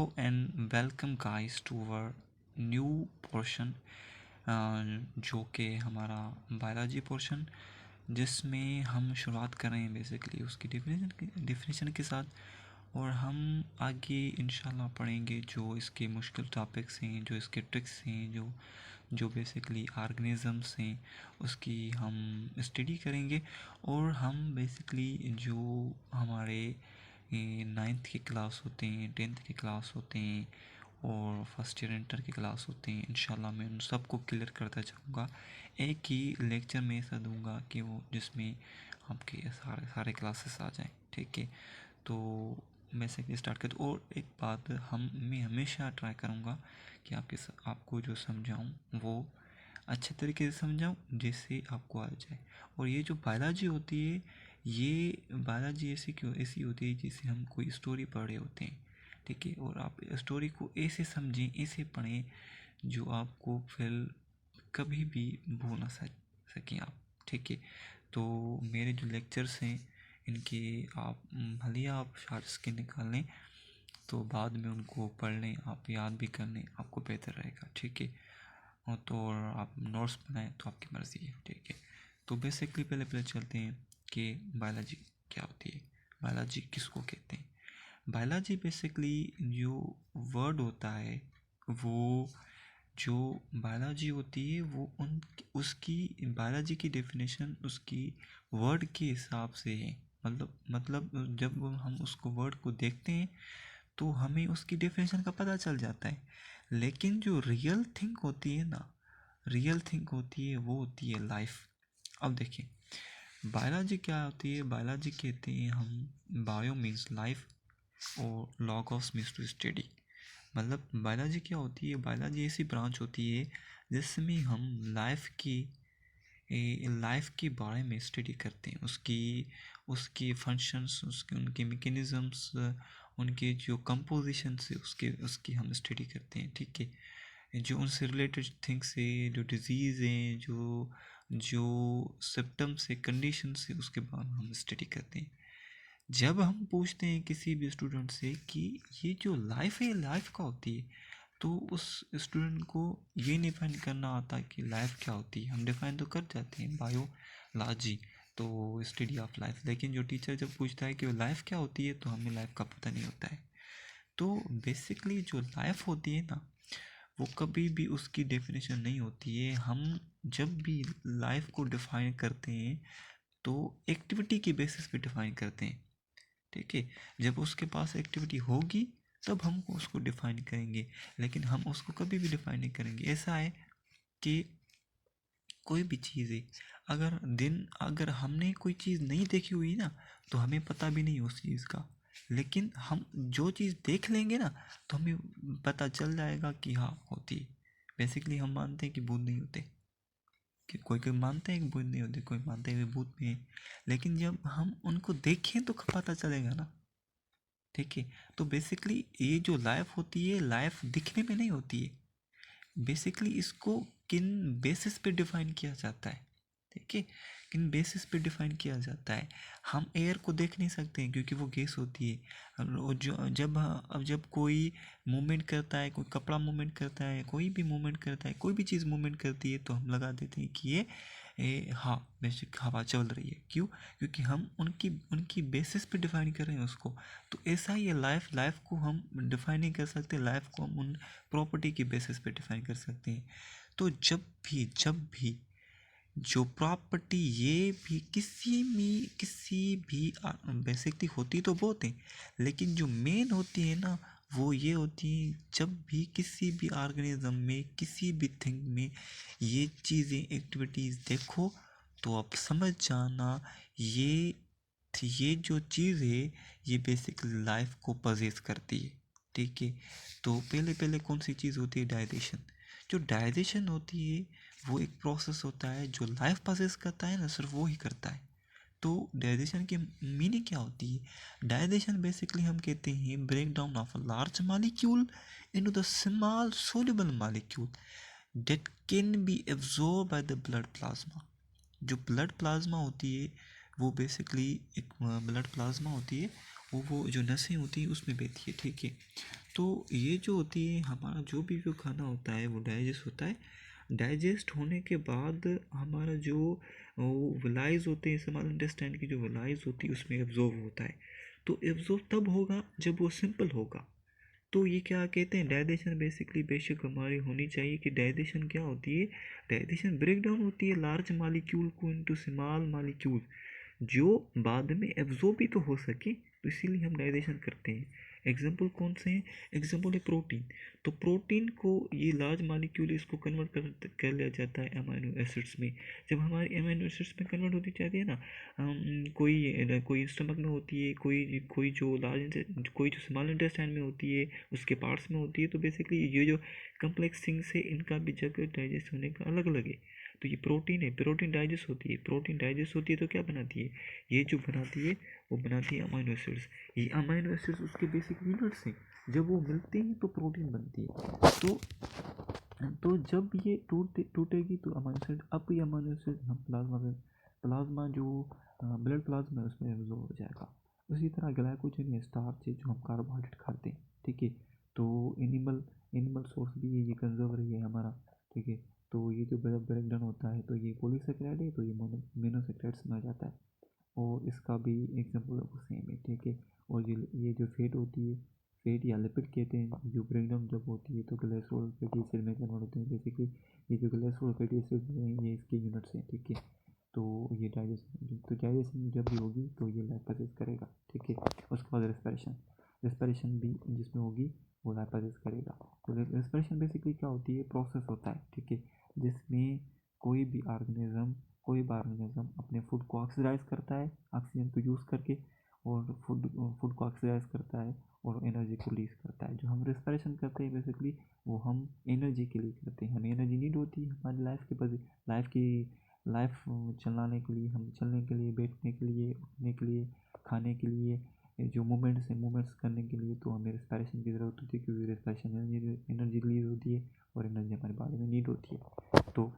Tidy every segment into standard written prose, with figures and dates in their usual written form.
Hello and welcome guys to our new portion जो कि हमारा बायोलॉजी पोर्शन जिसमें हम शुरुआत कर रहे हैं बेसिकली उसकी डिफिनेशन के साथ। और हम आगे इंशाल्लाह पढ़ेंगे जो इसके मुश्किल टॉपिक्स हैं, जो इसके ट्रिक्स हैं, जो जो बेसिकली ऑर्गेनिज़म्स हैं उसकी हम स्टडी करेंगे। और हम बेसिकली जो हमारे नाइन्थ के क्लास होते हैं, टेंथ के क्लास होते हैं और फर्स्ट ईयर इंटर के क्लास होते हैं, इंशाल्लाह मैं उन सबको क्लियर करता जाऊँगा। एक ही लेक्चर में ऐसा दूंगा कि वो जिसमें आपके सारे सारे क्लासेस आ जाएं। ठीक है, तो बेसिकली स्टार्ट कर। और एक बात मैं हमेशा ट्राई करूँगा कि आपको जो समझाऊँ वो अच्छे तरीके से समझाऊँ जिससे आपको आ जाए। और ये जो बायोलॉजी होती है, ये बायोलॉजी ऐसी होती है जैसे हम कोई स्टोरी पढ़ रहे होते हैं। ठीक है, और आप स्टोरी को ऐसे समझें, ऐसे पढ़ें जो आपको फिर कभी भी भूल ना सकें आप। ठीक है, तो मेरे जो लेक्चर्स हैं इनके आप भले ही आप शॉर्ट्स के निकाल लें तो बाद में उनको पढ़ लें, आप याद भी कर लें, आपको बेहतर रहेगा। ठीक है, और तो और आप नोट्स बनाएं तो आपकी मर्ज़ी है। ठीक है, तो बेसिकली पहले चलते हैं कि बायोलॉजी क्या होती है, बायोलॉजी किसको कहते हैं। बायोलॉजी बेसिकली जो वर्ड होता है, वो जो बायोलॉजी होती है वो उन उसकी बायोलॉजी की डेफिनेशन उसकी वर्ड के हिसाब से है। मतलब जब हम उसको वर्ड को देखते हैं तो हमें उसकी डेफिनेशन का पता चल जाता है। लेकिन जो रियल थिंग होती है ना, रियल थिंग होती है वो होती है लाइफ। अब देखिए बायोलॉजी क्या होती है। बायोलॉजी कहते हैं हम बायो मीन्स लाइफ और लॉगोस मीन्स टू स्टडी। मतलब बायोलॉजी क्या होती है, बायोलॉजी ऐसी ब्रांच होती है जिसमें हम लाइफ के बारे में स्टडी करते हैं, उसकी उसकी फंक्शंस, उसके उनके मैकेनिज़म्स, उनके जो कंपोजिशन से उसके उसकी हम स्टडी करते हैं। ठीक है, जो उनसे रिलेटेड थिंग्स है, जो डिजीज़ हैं, जो जो सिम्टम्स है, कंडीशंस है, उसके बारे में हम स्टडी करते हैं। जब हम पूछते हैं किसी भी स्टूडेंट से कि ये जो लाइफ है लाइफ क्या होती है, तो उस स्टूडेंट को ये डिफाइन करना आता है कि लाइफ क्या होती है। हम डिफाइन तो कर जाते हैं बायोलॉजी, तो स्टडी ऑफ लाइफ। लेकिन जो टीचर जब पूछता है कि लाइफ क्या होती है तो हमें लाइफ का पता नहीं होता है। तो बेसिकली जो लाइफ होती है ना, वो कभी भी उसकी डेफिनेशन नहीं होती है। हम जब भी लाइफ को डिफाइन करते हैं तो एक्टिविटी के बेसिस पे डिफाइन करते हैं। ठीक है, जब उसके पास एक्टिविटी होगी तब हम उसको डिफाइन करेंगे, लेकिन हम उसको कभी भी डिफाइन नहीं करेंगे। ऐसा है कि कोई भी चीज़ है, अगर हमने कोई चीज़ नहीं देखी हुई ना तो हमें पता भी नहीं उस चीज़ का। लेकिन हम जो चीज़ देख लेंगे ना तो हमें पता चल जाएगा कि हाँ होती है। बेसिकली हम मानते हैं कि भूत नहीं होते, कि कोई कोई मानते हैं कि भूत नहीं होते, कोई मानते हैं कि भूत भी हैं। लेकिन जब हम उनको देखें तो पता चलेगा ना। ठीक है, तो बेसिकली ये जो लाइफ होती है, लाइफ दिखने में नहीं होती है। बेसिकली इसको किन बेसिस पे डिफाइन किया जाता है। ठीक है, किन बेसिस पे डिफाइन किया जाता है। हम एयर को देख नहीं सकते हैं क्योंकि वो गैस होती है। और जब कोई मूवमेंट करता है, कोई कपड़ा मूवमेंट करता है, कोई भी मूवमेंट करता है, कोई भी चीज़ मूवमेंट करती है तो हम लगा देते हैं कि हाँ बेसिक हवा चल रही है। क्यों? क्योंकि हम उनकी उनकी बेसिस पे डिफाइन कर रहे हैं उसको। तो ऐसा ही है लाइफ। लाइफ को हम डिफाइन नहीं कर सकते, लाइफ को हम उन प्रॉपर्टी की बेसिस पे डिफाइन कर सकते हैं। तो जब भी जो प्रॉपर्टी ये भी किसी भी बेसिकली होती तो बहुत है, लेकिन जो मेन होती है ना वो ये होती है जब भी किसी भी ऑर्गेनिज्म में, किसी भी थिंग में ये चीज़ें एक्टिविटीज़ देखो तो आप समझ जाना ये ये जो चीज़ है ये बेसिकली लाइफ को पजेस करती है। ठीक है, तो पहले पहले कौन सी चीज़ होती है? डाइजेशन। जो डाइजेशन होती है वो एक प्रोसेस होता है जो लाइफ पजेस करता है ना, सिर्फ वो ही करता है। तो डाइजेशन की मीनिंग क्या होती है? डाइजेशन बेसिकली हम कहते हैं break down of a large molecule into the small soluble molecule that can be absorb by the blood plasma. जो ब्लड प्लाज्मा होती है वो बेसिकली एक ब्लड प्लाज्मा होती है, वो जो नसें होती हैं उसमें बहती है, ठीक है। तो ये जो होती है हमारा जो खाना होता है वो डाइजेस्ट होता है। डाइजेस्ट होने के बाद हमारा जो वो विलाइज होते हैं, स्मॉल इंटेस्टाइन की जो विलाइज होती है उसमें एब्जॉर्ब होता है। तो एब्जॉर्ब तब होगा जब वो सिंपल होगा। तो ये क्या कहते हैं, डाइजेशन बेसिकली बेशक हमारी होनी चाहिए कि डाइजेशन क्या होती है। डाइजेशन ब्रेक डाउन होती है लार्ज मालिक्यूल को इनटू स्मॉल मालिक्यूल, जो बाद में एब्जॉर्ब भी तो हो सके, तो इसीलिए हम डाइजेशन करते हैं। एग्जाम्पल कौन से हैं, एग्जाम्पल है प्रोटीन। तो प्रोटीन को ये लार्ज मालिक्यूल इसको कन्वर्ट कर लिया जाता है अमाइनो एसिड्स में। जब हमारी अमाइनो एसिड्स में कन्वर्ट होती जाती है ना, कोई स्टमक में होती है, कोई कोई जो कोई जो स्मॉल इंटेस्टाइन में होती है, उसके पार्ट्स में होती है। तो बेसिकली ये जो कम्प्लेक्स थिंग्स है इनका भी जगह डाइजेस्ट होने का अलग अलग है। तो ये प्रोटीन है, प्रोटीन डाइजेस्ट होती है, प्रोटीन डाइजेस्ट होती है तो क्या बनाती है, ये जो बनाती है वो बनाती है अमाइनो एसिड्स। ये अमाइनो एसिड्स उसके बेसिक यूनिट्स हैं, जब वो मिलते हैं तो प्रोटीन बनती है। तो जब ये टूटेगी तो अमाइनो एसिड, अब ये अमाइनो एसिड हम प्लाज्मा जो ब्लड प्लाज्मा है उसमें एब्जॉर्ब हो जाएगा। उसी तरह ग्लाइकोजन या स्टार्च है जो हम कार्बोहाइड्रेट खाते हैं, ठीक है। तो एनिमल सोर्स भी ये कंजर्व रही है हमारा, ठीक है। तो ये जो ब्रेक डाउन होता है तो ये पॉलीसेकेराइड है, तो ये मोनोसेकेराइड्स में आ जाता है। और इसका भी एग्जाम्पल सेम है, ठीक है। और ये जो फैट होती है, फैट या लिपिड कहते हैं, जो ब्रेकडाउन जब होती है तो ग्लिसरॉल फैटी एसिड में कन्वर्ट होते हैं। बेसिकली ये जो ग्लिसरॉल फैटी एसिड हैं ये इसके यूनिट्स हैं, ठीक है। तो ये डाइजेशन जब भी होगी तो ये लाइपोलाइसिस करेगा, ठीक है। उसके बाद रेस्पिरेशन भी जिसमें होगी वो लाइपोलाइसिस करेगा। तो रेस्पिरेशन बेसिकली क्या होती है, प्रोसेस होता है, ठीक है, जिसमें कोई भी ऑर्गेनिज्म अपने फूड को ऑक्सीडाइज करता है ऑक्सीजन को यूज़ करके, और फूड को ऑक्सीडाइज करता है और एनर्जी को रिलीज करता है। जो हम रेस्पिरेशन करते हैं बेसिकली वो हम एनर्जी के लिए करते हैं, हमें एनर्जी नीड होती है हमारी लाइफ चलाने के लिए, हम चलने के लिए, बैठने के लिए, उठने के लिए, खाने के लिए, जो मूवमेंट्स करने के लिए, तो हमें रेस्पिरेशन की ज़रूरत होती है, क्योंकि रेस्पिरेशन एनर्जी रिलीज होती है और एनर्जी हमारे बॉडी में नीड होती है। तो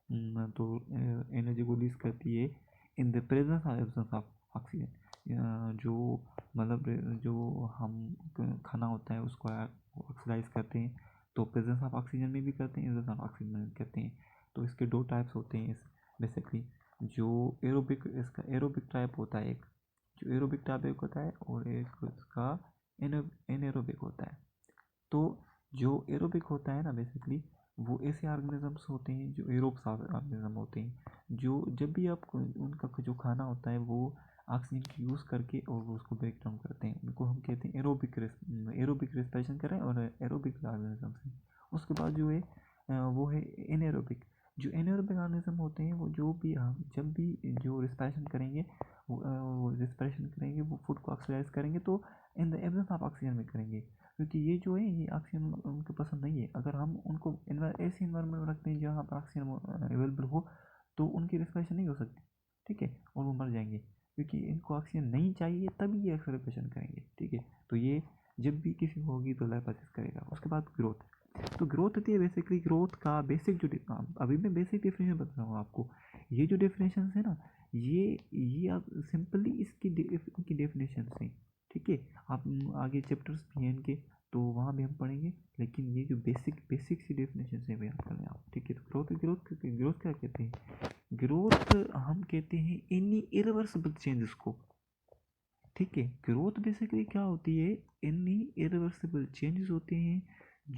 एनर्जी को रिलीज करती है इन द प्रेजेंस और एब्सेंस ऑफ ऑक्सीजन। जो मतलब जो हम खाना होता है उसको ऑक्सीडाइज करते हैं, तो प्रेजेंस ऑफ ऑक्सीजन में भी करते हैं, एब्सेंस ऑफ ऑक्सीजन में भी करते हैं। तो इसके दो टाइप्स होते हैं बेसिकली। जो इसका एरोबिक टाइप होता है, एक जो एरोबिक टाइप एक होता है और एक इसका एनएरोबिक होता है। तो जो एरोबिक होता है ना बेसिकली, वो ऐसे ऑर्गेनिजम्स होते हैं जो एरोब्स ऑर्गेनिज्म होते हैं, जो जब भी आप उनका जो खाना होता है वो ऑक्सीजन की यूज़ करके और वो उसको ब्रेक डाउन करते हैं, उनको हम कहते हैं एरोबिक रेस्पिरेशन करें और एरोबिक ऑर्गेनिजम्स हैं। उसके बाद जो है वो है एनएरोबिक। जो एनएरोबिक ऑर्गेनिज्म होते हैं वो जो भी हम जब भी जो रेस्पिरेशन करेंगे वो फूड को ऑक्सीडाइज करेंगे, तो in the absence of oxygen में करेंगे, क्योंकि ये जो है ये ऑक्सीजन उनको पसंद नहीं है। अगर हम उनको ऐसे इन्वायरमेंट में रखते हैं जहाँ पर ऑक्सीजन अवेलेबल हो, तो उनकी रेस्पिरेशन नहीं हो सकती, ठीक है, और वो मर जाएंगे, क्योंकि इनको ऑक्सीजन नहीं चाहिए तभी ये रेस्पिरेशन करेंगे, ठीक है। तो ये जब भी किसी को होगी तो लाइपोलाइसिस करेगा। उसके बाद ग्रोथ। तो ग्रोथ होती है बेसिकली, ग्रोथ का बेसिक अभी मैं बेसिक डेफिनेशन बता रहा हूँ आपको। ये जो डेफिनेशन है ना, ये आप सिंपली इनकी डेफिनेशन हैं, ठीक है। आप आगे चैप्टर्स भी हैं इनके, तो वहाँ भी हम पढ़ेंगे, लेकिन ये जो बेसिक सी डेफिनेशन है वो याद कर लें आप, ठीक है। तो ग्रोथ क्या कहते हैं, ग्रोथ हम कहते हैं एनी इरिवर्सिबल चेंजेस को, ठीक है। ग्रोथ बेसिकली क्या होती है, एनी इरिवर्सिबल चेंजेस होते हैं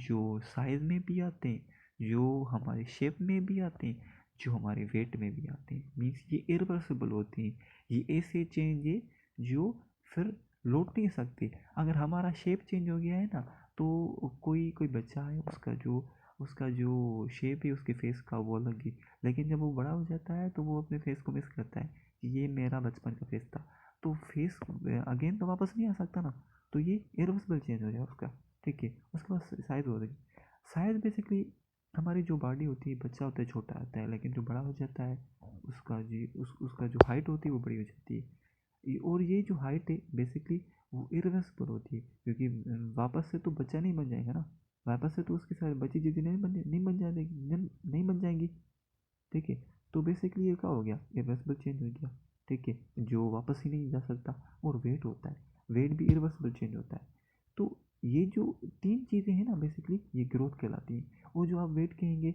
जो साइज में भी आते हैं, जो हमारे शेप में भी आते हैं, जो हमारे वेट में भी आते हैं। मीन्स ये इरिवर्सिबल होते हैं, ये ऐसे चेंज है जो फिर लौट नहीं सकते। अगर हमारा शेप चेंज हो गया है ना, तो कोई कोई बच्चा है उसका जो शेप है उसके फेस का वो अलग है, लेकिन जब वो बड़ा हो जाता है तो वो अपने फेस को मिस करता है कि ये मेरा बचपन का फेस था। तो फेस अगेन तो वापस नहीं आ सकता ना, तो ये इरिवर्सिबल चेंज हो जाए उसका, ठीक है। उसके बाद साइज हो रही, साइज बेसिकली हमारी जो बॉडी होती है, बच्चा होता है छोटा आता है, लेकिन जो बड़ा हो जाता है उसका जो हाइट होती है वो बड़ी हो जाती है। और ये जो हाइट है बेसिकली वो इरिवर्सिबल होती है, क्योंकि वापस से तो बच्चा नहीं बन जाएगा ना, वापस से तो उसके साथ बच्ची जितनी नहीं बन जाएंगी, ठीक है। तो बेसिकली ये क्या हो गया, इरिवर्सिबल चेंज हो गया, ठीक है, जो वापस ही नहीं जा सकता। और वेट होता है, वेट भी इरिवर्सिबल चेंज होता है। तो ये जो 3 चीज़ें हैं ना बेसिकली ये ग्रोथ कहलाती हैं। और जो आप वेट कहेंगे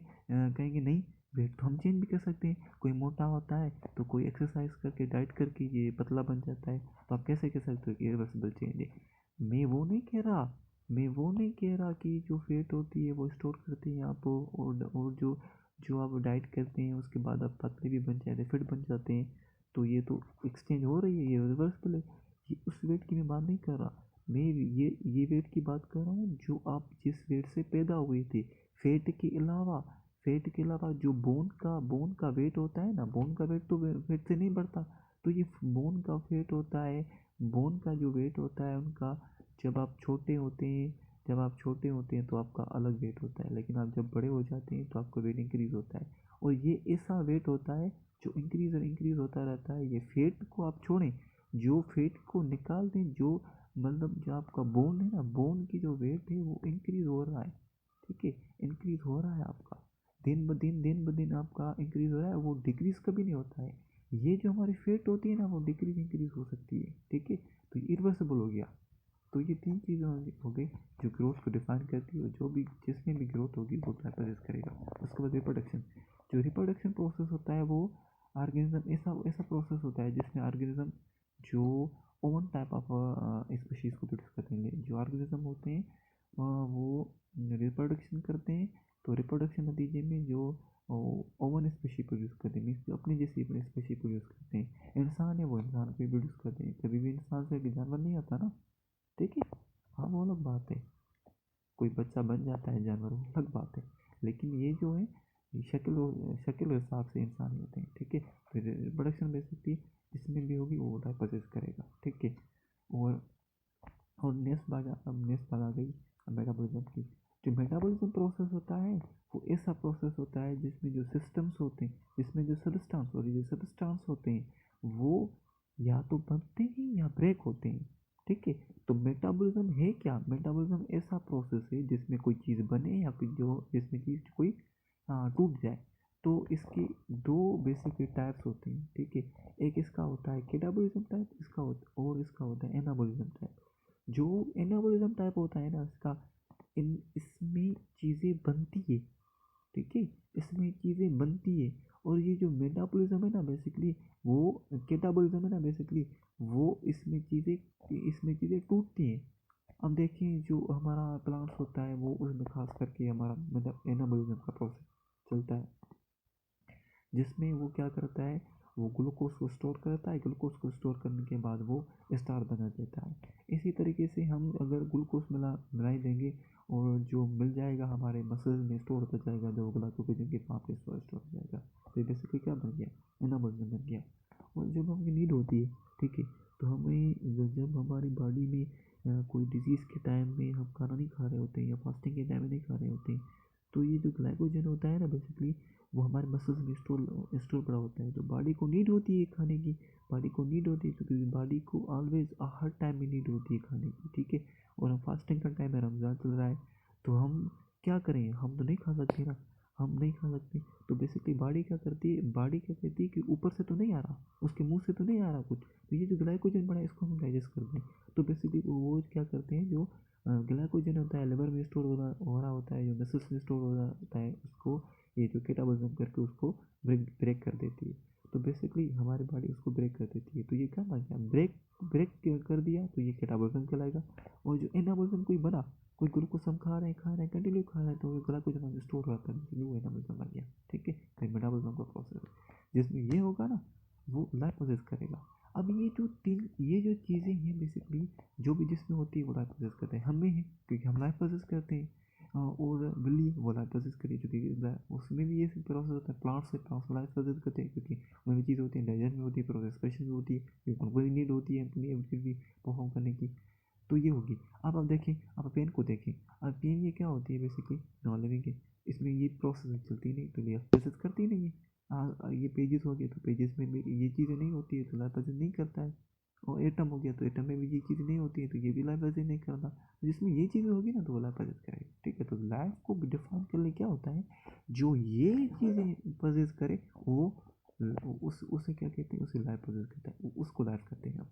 नहीं वेट तो हम चेंज भी कर सकते हैं, कोई मोटा होता है तो कोई एक्सरसाइज करके डाइट करके ये पतला बन जाता है, तो आप कैसे कह सकते हो कि इरिवर्सिबल चेंज है। मैं वो नहीं कह रहा मैं वो नहीं कह रहा कि जो फैट होती है वो स्टोर करती है आप, और जो जो आप डाइट करते हैं उसके बाद आप पतले भी बन जाते हैं, फिट बन जाते हैं, तो ये तो एक्सचेंज हो रही है, ये रिवर्सिबल है। ये उस वेट की मैं बात नहीं कर रहा, मैं ये वेट की बात कर रहा हूँ जो आप जिस वेट से पैदा हुए थे। फैट के अलावा फैट के अलावा जो बोन का वेट होता है ना, बोन का वेट तो फैट से नहीं बढ़ता, तो ये बोन का वेट होता है। बोन का जो वेट होता है उनका, जब आप छोटे होते हैं तो आपका अलग वेट होता है, लेकिन आप जब बड़े हो जाते हैं तो आपका वेट इंक्रीज होता है। और ये ऐसा वेट होता है जो इंक्रीज और इंक्रीज होता रहता है। ये फैट को आप छोड़ें, जो फैट को निकाल दें, जो मतलब जो आपका बोन है ना, बोन की जो वेट है वो इंक्रीज हो रहा है, ठीक है, इंक्रीज हो रहा है आपका, दिन ब दिन आपका इंक्रीज हो रहा है, वो डिक्रीज कभी नहीं होता है। ये जो हमारी फैट होती है ना वो डिक्रीज इंक्रीज हो सकती है, ठीक है, तो ये इरिवर्सिबल हो गया। तो ये 3 चीज़ें हो गई जो ग्रोथ को डिफाइन करती है, और जो भी जिसमें भी ग्रोथ होगी वो प्रेजेंट करेगा। उसके बाद रिप्रोडक्शन, जो रिप्रोडक्शन प्रोसेस होता है वो ऑर्गेनिज्म ऐसा ऐसा प्रोसेस होता है जिसमें ऑर्गेनिज्म जो ओवन टाइप ऑफ स्पीशीज़ को प्रोड्यूस करते हैं, जो ऑर्गेनिज्म होते हैं वो रिप्रोडक्शन करते हैं। तो रिप्रोडक्शन नतीजे में जो ओवन स्पीशी प्रोड्यूस करते हैं, मीन्स जो अपनी जैसी अपनी स्पीशी प्रोड्यूस करते हैं। इंसान है वो इंसान को प्रोड्यूस करते हैं, कभी भी इंसान से भी जानवर नहीं आता ना, ठीक है। हाँ वो अलग बात है, कोई बच्चा बन जाता है जानवर वो अलग बात है, लेकिन ये जो है ये शक्ल और हिसाब से इंसान ही होते हैं, ठीक है। फिर रिप्रोडक्शन बेसिकली जिसमें भी होगी वो डाइपोसिस करेगा, ठीक है। और नेक्स्ट बात आ गई मेटाबॉलिज्म की। जो मेटाबॉलिज्म प्रोसेस होता है वो ऐसा प्रोसेस होता है जिसमें जो सिस्टम्स होते हैं, जिसमें जो सब्सटेंस होते हैं वो या तो बनते हैं या ब्रेक होते हैं, ठीक है। तो मेटाबॉलिज्म है क्या, मेटाबॉलिज्म ऐसा प्रोसेस है जिसमें कोई चीज़ बने या फिर जो जिसमें चीज़ कोई टूट जाए। तो इसके दो बेसिक टाइप्स होते हैं, ठीक है। एक इसका होता है कैटाबॉलिज्म टाइप, इसका होता है एनाबॉलिज्म टाइप। जो एनाबॉलिज्म टाइप होता है ना इसका, इसमें चीज़ें बनती है, ठीक है, इसमें चीज़ें बनती है। और ये जो मेटाबॉलिज्म है ना बेसिकली, वो कैटाबॉलिज्म है ना बेसिकली, वो इसमें चीज़ें टूटती हैं। अब देखें जो हमारा प्लांट्स होता है वो उसमें खास करके हमारा मतलब एनाबॉलिज्म का प्रोसेस चलता है, जिसमें वो क्या करता है, वो ग्लूकोज को स्टोर करता है, ग्लूकोज को स्टोर करने के बाद वो स्टार बना देता है। इसी तरीके से हम अगर ग्लूकोज मिलाई देंगे और जो मिल जाएगा हमारे मसल्स में स्टोर होता जाएगा, जो ग्लाइकोजन के फॉर्म पे स्टोर हो जाएगा, तो बेसिकली क्या बन गया, एनाबॉलिज्म बन गया। और जब हमें नीड होती है, ठीक है, तो हमें जब हमारी बॉडी में कोई डिजीज़ के टाइम में हम खाना नहीं खा रहे होते हैं या फास्टिंग के टाइम में नहीं खा रहे होते हैं, तो ये जो ग्लाइकोजन होता है ना बेसिकली, वो हमारे मसल्स में स्टोर पड़ा होता है। तो बॉडी को नीड होती है खाने की, बॉडी को नीड होती है, क्योंकि बॉडी को ऑलवेज हर टाइम में नीड होती है खाने की, ठीक है। और हम फास्टिंग का टाइम है, रमज़ान चल रहा है, तो हम क्या करें, हम तो नहीं खा सकते ना, हम नहीं खा सकते। तो बेसिकली बॉडी क्या कहती है कि ऊपर से तो नहीं आ रहा, उसके मुंह से तो नहीं आ रहा कुछ, तो ये जो ग्लाइकोजन बड़ा है इसको हम डाइजेस्ट करते हैं। तो बेसिकली वो क्या करते हैं, जो ग्लाइकोजन होता है लिवर में स्टोर हो रहा होता है, जो मसल्स में स्टोर हो रहा होता है, उसको ये जो कैटाबॉलिज्म करके उसको ब्रेक कर देती है। तो बेसिकली हमारी बॉडी उसको ब्रेक कर देती है, तो ये क्या बन गया, ब्रेक कर दिया, तो ये कैटाबॉलिज्म कहलाएगा। और जो एनाबॉलिज्म कोई बना, कोई ग्लूकोज हम खा रहे हैं कंटिन्यू खा रहे हैं, तो ग्लाइकोजन में स्टोर रहता है, इसलिए वो एनाबॉलिज्म बन गया, ठीक है। तो मेटाबॉलिज्म का प्रोसेस है जिसमें ये होगा ना, वो लाइपोलाइसिस करेगा। अब ये जो चीज़ें हैं बेसिकली, जो भी जिसमें होती है वो लाइपोलाइसिस करते हैं, हमें है क्योंकि हम लाइपोलाइसिस करते हैं। और बिल्ली वो लाइपोलाइसिस करी क्योंकि उसमें भी ये प्रोसेस होता है, प्लांट से लाइपोलाइसिस करते हैं, क्योंकि उसमें भी चीज़ होती है, डाइजेशन में होती है, प्रोसेस में होती है, क्योंकि उनको भी नीड होती है अपनी एक्टिविटी परफॉर्म करने की। तो ये होगी। अब आप देखें, आप पेन को देखें, अब पेन ये क्या होती है बेसिकली, नॉन लिविंग है, इसमें ये प्रोसेस चलती नहीं, तो ये प्रोसेस करती नहीं है। ये पेजेस हो गए, तो पेजेस में भी ये चीज़ें नहीं होती है, तो लाइपोलाइसिस नहीं करता है। और एटम हो गया, तो एटम में भी ये चीज़ नहीं होती है, तो ये भी लाइपोलाइसिस नहीं करता। जिसमें ये चीज़ें होगी ना तो वो लाइपोलाइसिस करेगा, ठीक है। तो लाइफ को डिफाइन करने क्या होता है, जो ये चीज़ें पोजेस करे वो उसे क्या कहते हैं, उसे लाइफ पोजेस कहते हैं, उसको लाइफ कहते हैं हम।